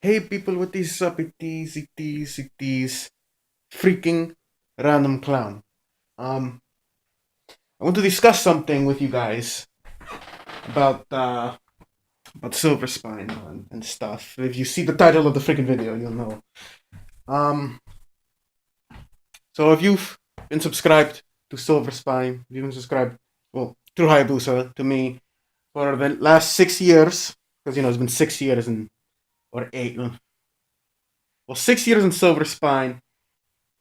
Hey people, what is up? It is freaking random clown. Um, I want to discuss something with you guys about Silver Spine and stuff. If you see the title of the freaking video, you'll know. Um, so if you've been subscribed to Silver Spine, if you've been subscribed, well, through Hayabusa to me for the last 6 years, because it's been 6 years and or eight, well, 6 years in Silver Spine,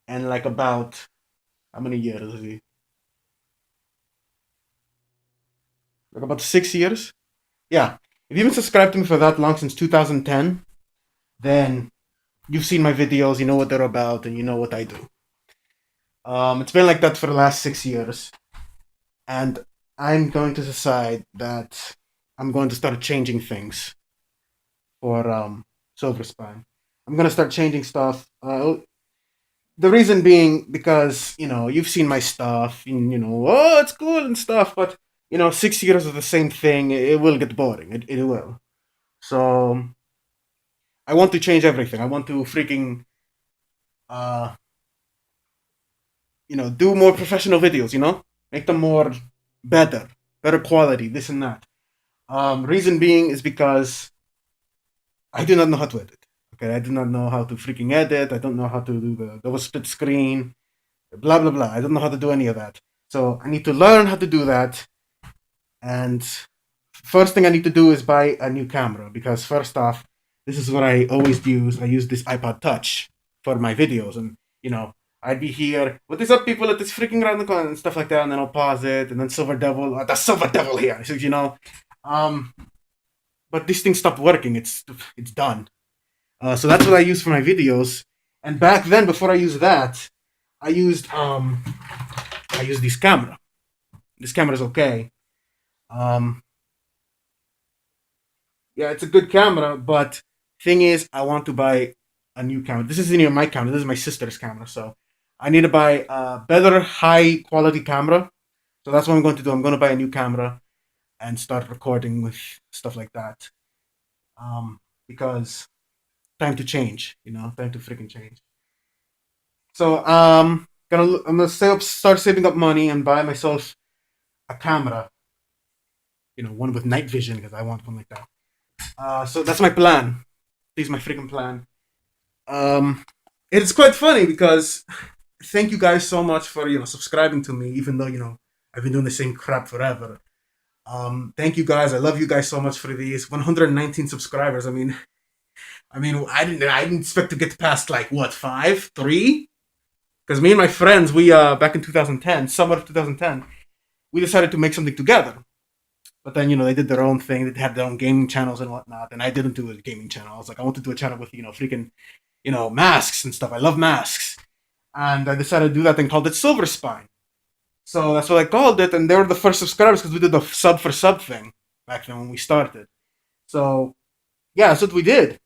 and like about how many years is he? Like about 6 years. Yeah. If you've been subscribed to me for that long, since 2010, then you've seen my videos, you know what they're about, and you know what I do. It's been like that for the last 6 years, and I'm going to decide that I'm going to start changing things for Silver Spine. I'm gonna start changing stuff. The reason being because you've seen my stuff, and oh, it's cool and stuff, but 6 years of the same thing, it will get boring. It will. So I want to change everything. I want to freaking uh do more professional videos, make them more better quality, this and that. Reason being is because I do not know how to edit. Okay, I do not know how to freaking edit. I don't know how to do the double split screen, blah blah blah. I don't know how to do any of that. So I need to learn how to do that. And first thing I need to do is buy a new camera, because first off, this is what I always use. I use this iPod Touch for my videos, and I'd be here. What is up, people? At this freaking random corner and stuff like that, and then I'll pause it, and then Silver Devil, the Silver Devil here. So, um, but this thing stopped working. It's done. So that's what I use for my videos. And back then, before I used that, I used this camera. This camera is okay. Um, yeah, it's a good camera, but thing is, I want to buy a new camera. This isn't even my camera. This is my sister's camera. So I need to buy a better, high quality camera. So that's what I'm going to do. I'm going to buy a new camera and start recording with stuff like that. Because time to change. Time to freaking change. So I'm gonna start saving up money and buy myself a camera. One with night vision, because I want one like that. So that's my plan. This is my freaking plan. Um, it's quite funny because thank you guys so much for subscribing to me, even though I've been doing the same crap forever. Thank you guys. I love you guys so much for these 119 subscribers. I didn't expect to get past like what, five, three, because me and my friends, we back in 2010, summer of 2010, we decided to make something together. But then they did their own thing. They had their own gaming channels and whatnot, and I didn't do a gaming channel. I was like, I want to do a channel with freaking masks and stuff. I love masks, and I decided to do that thing called it Silver Spine. So that's what I called it, and they were the first subscribers because we did the sub for sub thing back then when we started. So yeah, that's what we did,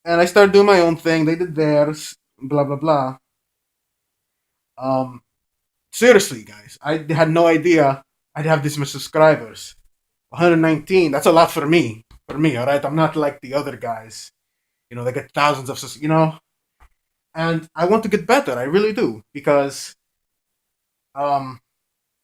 and I started doing my own thing. They did theirs, blah blah blah. Um, Seriously, guys, I had no idea I'd have this much subscribers. 119. That's a lot for me. For me, all right. I'm not like the other guys. They get thousands of and I want to get better. I really do, because um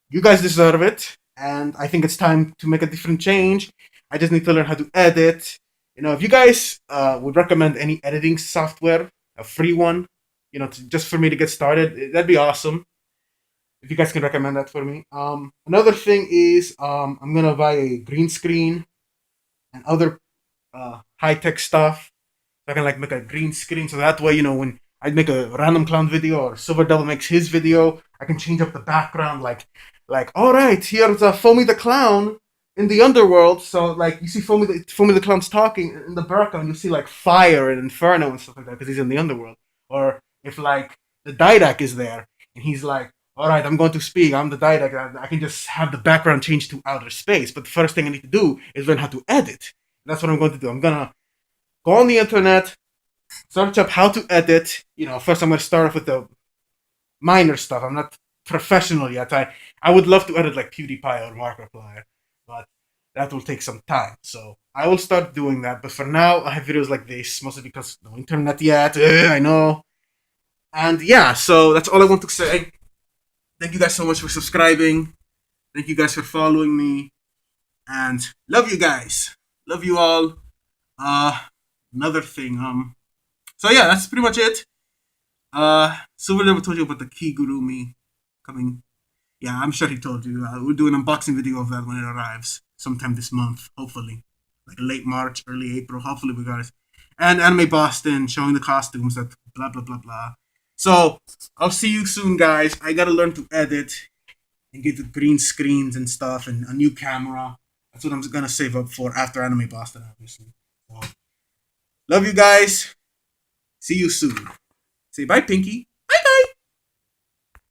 you guys deserve it, and I think it's time to make a different change. I just need to learn how to edit. If you guys would recommend any editing software, a free one, just for me to get started, that'd be awesome. If you guys can recommend that for me. Another thing is I'm gonna buy a green screen and other high tech stuff. So I can like make a green screen, so that way when I make a random clown video or Silver Devil makes his video, I can change up the background. Like all right, here's Foamy the Clown in the underworld. So like you see Foamy the Clown's talking in the background. You see like fire and inferno and stuff like that because he's in the underworld. Or if like the Didac is there and he's like, all right, I'm going to speak. I'm the Didac. I can just have the background change to outer space. But the first thing I need to do is learn how to edit. That's what I'm going to do. I'm gonna go on the internet, search up how to edit. First I'm gonna start off with the minor stuff. I'm not professional yet. I would love to edit like PewDiePie or Markiplier, but that will take some time. So I will start doing that. But for now, I have videos like this, mostly because no internet yet. I know. And yeah, so that's all I want to say. Thank you guys so much for subscribing. Thank you guys for following me. And love you guys. Love you all. Uh Another thing, so yeah, that's pretty much it. Silver never told you about the Kigurumi coming. Yeah, I'm sure he told you. We'll do an unboxing video of that when it arrives sometime this month, hopefully. Like late March, early April, hopefully we guys. And Anime Boston showing the costumes, that blah blah blah blah. So I'll see you soon, guys. I gotta learn to edit and get the green screens and stuff and a new camera. That's what I'm gonna save up for after Anime Boston, obviously. So, love you guys. See you soon. Say bye, Pinky.